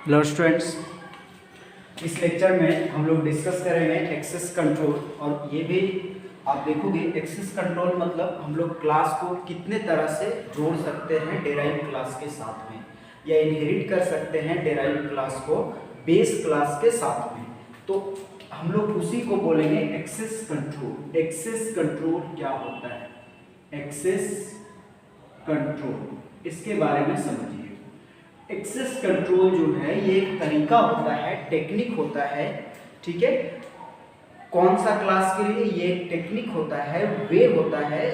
Hello students, इस lecture में हम लोग डिस्कस करेंगे एक्सेस कंट्रोल। और ये भी आप देखोगे एक्सेस कंट्रोल मतलब हम लोग क्लास को कितने तरह से जोड़ सकते हैं डेराइव क्लास के साथ में, या इनहेरिट कर सकते हैं डेराइव क्लास को बेस क्लास के साथ में। तो हम लोग उसी को बोलेंगे एक्सेस कंट्रोल। एक्सेस कंट्रोल क्या होता है? एक्सेस कंट्रोल, इसके बारे में समझिए। एक्सेस कंट्रोल जो है ये एक तरीका होता है, टेक्निक होता है, ठीक है। कौन सा क्लास के लिए? ये एक टेक्निक होता है, वे होता है,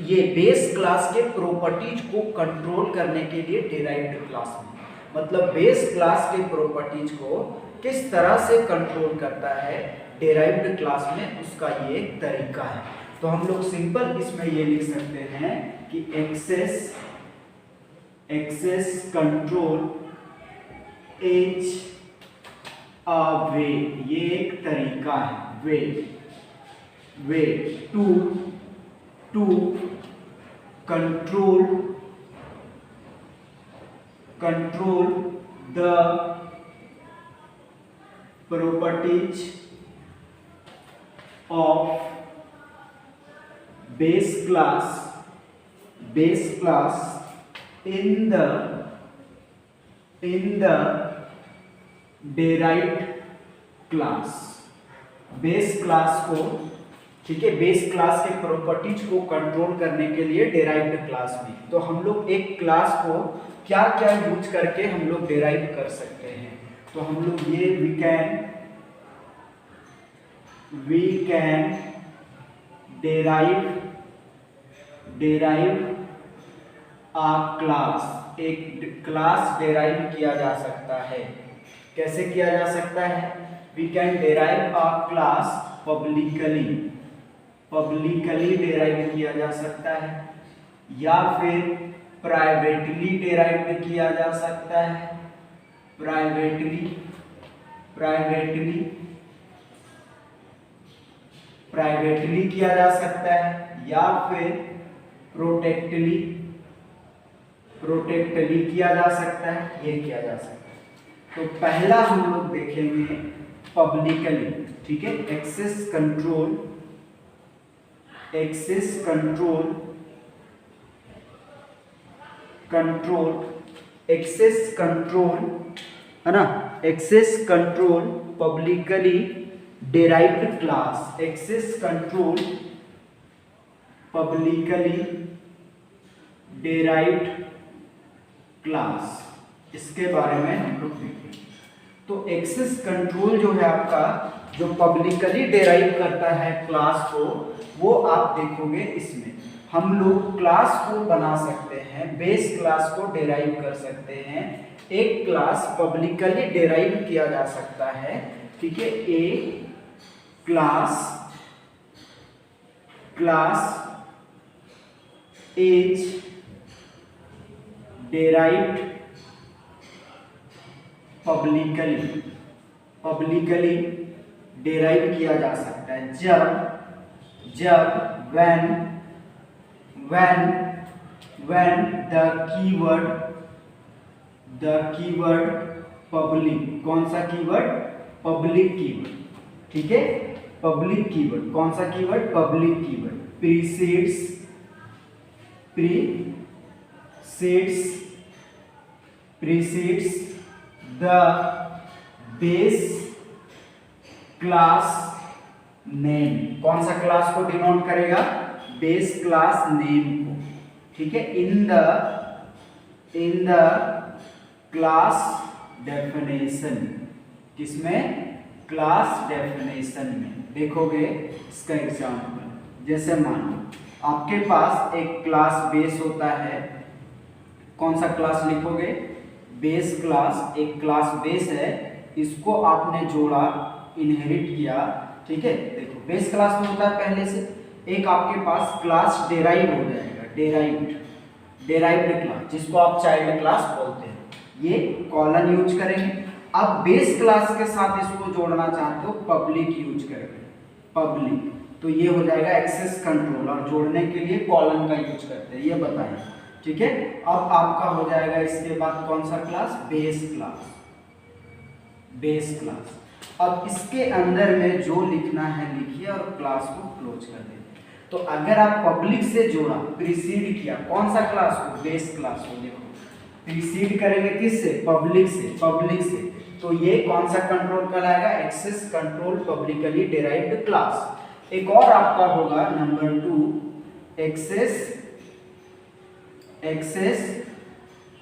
ये बेस क्लास के प्रॉपर्टीज को कंट्रोल करने के लिए डेराइव्ड क्लास में, मतलब बेस क्लास के प्रॉपर्टीज को किस तरह से कंट्रोल करता है डेराइव्ड क्लास में, उसका ये एक तरीका है। तो हम लोग सिंपल इसमें ये लिख सकते हैं कि access control is a way, ये एक तरीका है, way to control the properties of base class in the derived class. Base class को, ठीक है, बेस क्लास के प्रॉपर्टीज को कंट्रोल करने के लिए डेराइव्ड क्लास में। तो हम लोग एक क्लास को क्या क्या यूज करके हम लोग डेराइव कर सकते हैं? तो हम लोग ये we can derive a class, एक क्लास डेराइव किया जा सकता है। कैसे किया जा सकता है? We can derive a class publicly derive किया जा सकता है, या फिर प्राइवेटली डेराइव किया जा सकता है। प्राइवेटली किया जा सकता है, या फिर प्रोटेक्टली किया जा सकता है, ये किया जा सकता है। तो पहला हम लोग देखेंगे पब्लिकली, ठीक है। एक्सेस कंट्रोल है ना, access control publicly derived class, access control publicly derived class, इसके बारे में हम लोग देखेंगे। तो एक्सेस कंट्रोल जो है आपका, जो पब्लिकली डेराइव करता है क्लास को, वो आप देखोगे इसमें हम लोग क्लास को बना सकते हैं, बेस क्लास को डेराइव कर सकते हैं। एक क्लास पब्लिकली डेराइव किया जा सकता है, ठीक है। A class is derived publicly derive किया जा सकता है जब when the keyword पब्लिक, कौन सा कीवर्ड? पब्लिक कीवर्ड, ठीक है। पब्लिक कीवर्ड, कौन सा keyword? Public keyword precedes the base class name। कौन सा क्लास को डिनोट करेगा? बेस क्लास नेम को, ठीक है। इन द क्लास डेफिनेशन, किसमें? क्लास डेफिनेशन में। देखोगे इसका एग्जाम्पल, जैसे मान लो आपके पास एक क्लास बेस होता है। कौन सा क्लास लिखोगे? Base class. एक क्लास बेस है, इसको आपने जोड़ा, इनहेरिट किया, ठीक है। देखो बेस क्लास में होता है पहले से। एक आपके पास क्लास डेराइव हो जाएगा, डेराइव्ड क्लास, जिसको आप चाइल्ड क्लास बोलते हैं। ये कॉलन यूज करेंगे। अब बेस क्लास के साथ इसको जोड़ना चाहते हो, पब्लिक यूज करेंगे, पब्लिक। तो ये हो जाएगा एक्सेस कंट्रोल, और जोड़ने के लिए कॉलन का यूज करते हैं, ये बताएं, ठीक है। अब आपका हो जाएगा इसके बाद कौन सा class, base class, base class. अब इसके अंदर में जो लिखना है लिखिए और क्लास को क्लोज कर दें। तो अगर आप पब्लिक से जोड़ा, प्रीसीड किया कौन सा क्लास को, बेस क्लास को, देखो प्रीसीड करेंगे किससे, पब्लिक से, पब्लिक से, तो ये कौन सा कंट्रोल कहलाएगा, access control publicly derived class. एक और आपका होगा number 2, access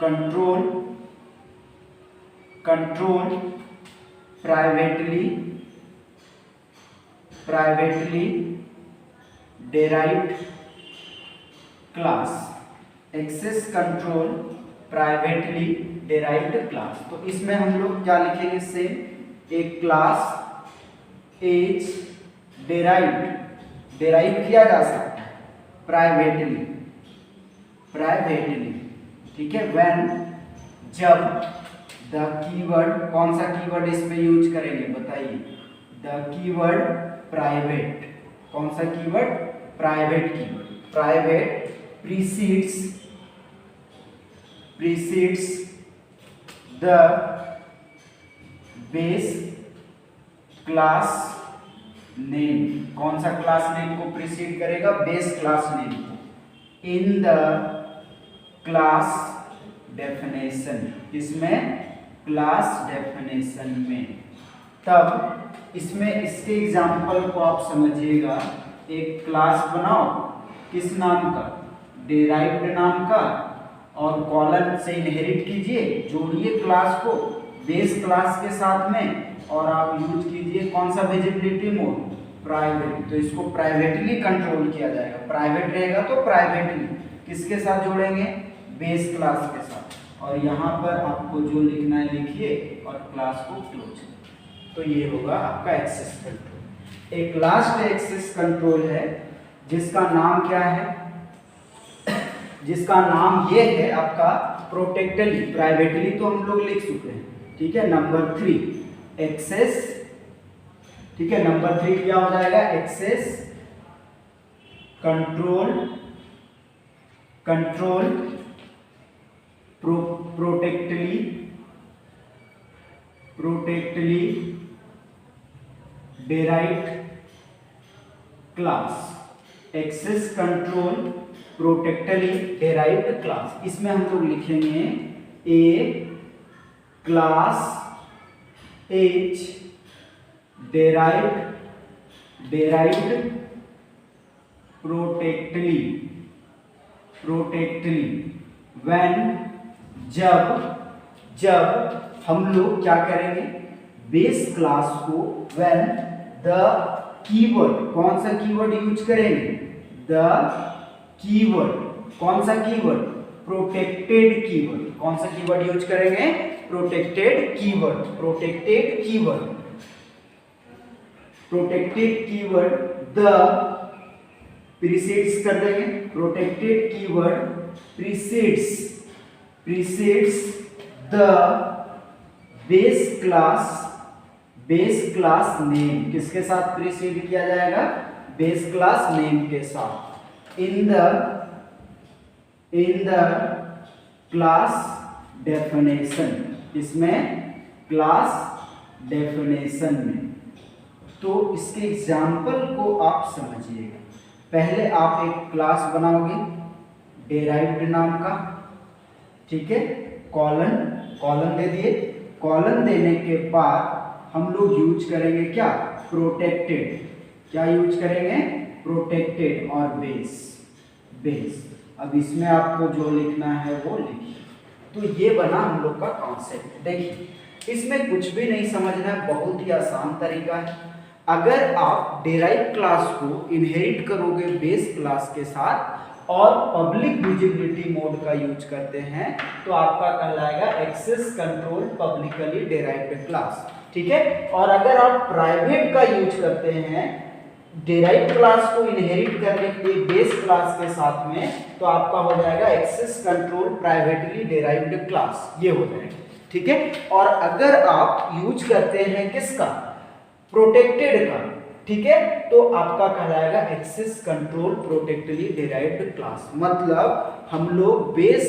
control privately derived class, access control privately derived class. तो इसमें हम लोग क्या लिखेंगे, सेम, एक क्लास इज डिराइव किया जा सकता है प्राइवेटली, ठीक है, व्हेन, जब, द कीवर्ड, कौन सा कीवर्ड इसमें यूज करेंगे बताइए, द कीवर्ड प्राइवेट, कौन सा keyword, private keyword, private precedes the base class name, कौन सा क्लास नेम को प्रीसीड करेगा, बेस क्लास नेम को, इन द क्लास डेफिनेशन, इसमें क्लास डेफिनेशन में। तब इसमें इसके एग्जाम्पल को आप समझिएगा, एक क्लास बनाओ किस नाम का, डिराइव्ड नाम का, और कॉलन से इनहेरिट कीजिए, जोड़िए क्लास को बेस क्लास के साथ में, और आप यूज कीजिए कौन सा विजिबिलिटी मोड, प्राइवेट। तो इसको प्राइवेटली कंट्रोल किया जाएगा, प्राइवेट रहेगा तो प्राइवेटली किसके साथ जोड़ेंगे, बेस क्लास के साथ। और यहाँ पर आपको जो लिखना है लिखिए और क्लास को क्लोज। तो ये होगा आपका एक्सेस कंट्रोल। एक लास्ट एक्सेस कंट्रोल है जिसका नाम क्या है, जिसका नाम ये है आपका प्रोटेक्टली, प्राइवेटली तो हम लोग लिख चुके हैं, ठीक है। नंबर 3 एक्सेस, ठीक है, नंबर 3 क्या हो जाएगा, access control protectly derived class, access control protectly derived class. इसमें हम लोग लिखेंगे a class H derived protectly when, जब हम लोग क्या करेंगे, बेस क्लास को, व्हेन द कीवर्ड, कौन सा कीवर्ड यूज करेंगे, द कीवर्ड, कौन सा कीवर्ड, प्रोटेक्टेड कीवर्ड, कौन सा कीवर्ड यूज करेंगे, प्रोटेक्टेड कीवर्ड, द प्रीसीड्स कर देंगे, protected keyword precedes the base class name, किसके साथ प्रीसीड किया जाएगा, बेस क्लास नेम के साथ, इन द क्लास डेफिनेशन, इसमें क्लास डेफिनेशन में। तो इसके एग्जाम्पल को आप समझिएगा। पहले आप एक क्लास बनाओगे डिराइव्ड नाम का, ठीक है, कॉलन दे दिए, कॉलन देने के बाद हम लोग यूज करेंगे क्या, प्रोटेक्टेड, क्या यूज करेंगे, प्रोटेक्टेड और बेस। अब इसमें आपको जो लिखना है वो लिखिए। तो ये बना हम लोग का कॉन्सेप्ट। देखिए इसमें कुछ भी नहीं समझना है, बहुत ही आसान तरीका है। अगर आप डिराइव क्लास को इनहेरिट करोगे बेस क्लास के साथ और पब्लिक विजिबिलिटी मोड का यूज करते हैं तो आपका कहलाएगा access control publicly derived class, ठीक है। और अगर आप प्राइवेट का यूज करते हैं डिराइव्ड क्लास को इनहेरिट करने के लिए बेस क्लास के साथ में, तो आपका हो जाएगा access control privately derived class, ये हो जाएगा, ठीक है। और अगर आप यूज करते हैं किसका, प्रोटेक्टेड का, ठीक है, तो आपका कहलाएगा access control protectly derived class. मतलब हम लोग बेस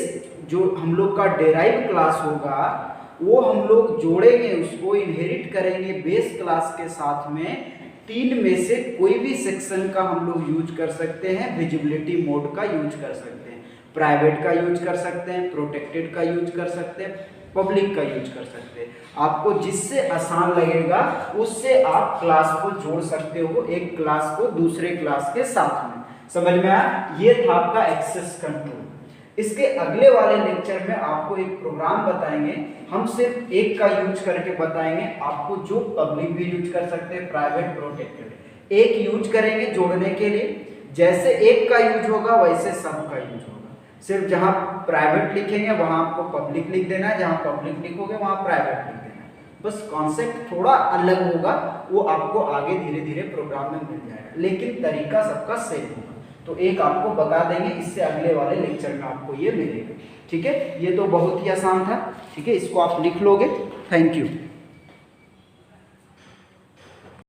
जो हम लोग का डिराइव क्लास होगा वो हम लोग जोड़ेंगे, उसको इनहेरिट करेंगे बेस क्लास के साथ में। तीन में से कोई भी सेक्शन का हम लोग यूज कर सकते हैं, विजिबिलिटी मोड का यूज कर सकते हैं, प्राइवेट का यूज कर सकते हैं, प्रोटेक्टेड का यूज कर सकते हैं, पब्लिक का यूज कर सकते हैं। आपको जिससे आसान लगेगा उससे आप क्लास को जोड़ सकते हो, एक क्लास को दूसरे क्लास के साथ में। समझ में आया? ये था आपका एक्सेस कंट्रोल। इसके अगले वाले लेक्चर में आपको एक प्रोग्राम बताएंगे, हम सिर्फ एक का यूज करके बताएंगे आपको, जो पब्लिक भी यूज कर सकते हैं, प्राइवेट, प्रोटेक्टेड। एक यूज करेंगे जोड़ने के लिए, जैसे एक का यूज होगा वैसे सब का यूज होगा। सिर्फ जहां प्राइवेट लिखेंगे वहां आपको पब्लिक लिख देना है, जहां पब्लिक लिखोगे वहां प्राइवेट लिख देना है। बस कॉन्सेप्ट थोड़ा अलग होगा, वो आपको आगे धीरे धीरे प्रोग्राम में मिल जाएगा, लेकिन तरीका सबका सेम होगा। तो एक आपको बता देंगे, इससे अगले वाले लेक्चर में आपको ये मिलेगा। ठीक है, ये तो बहुत ही आसान था। ठीक है, इसको आप लिख लोगे। Thank you.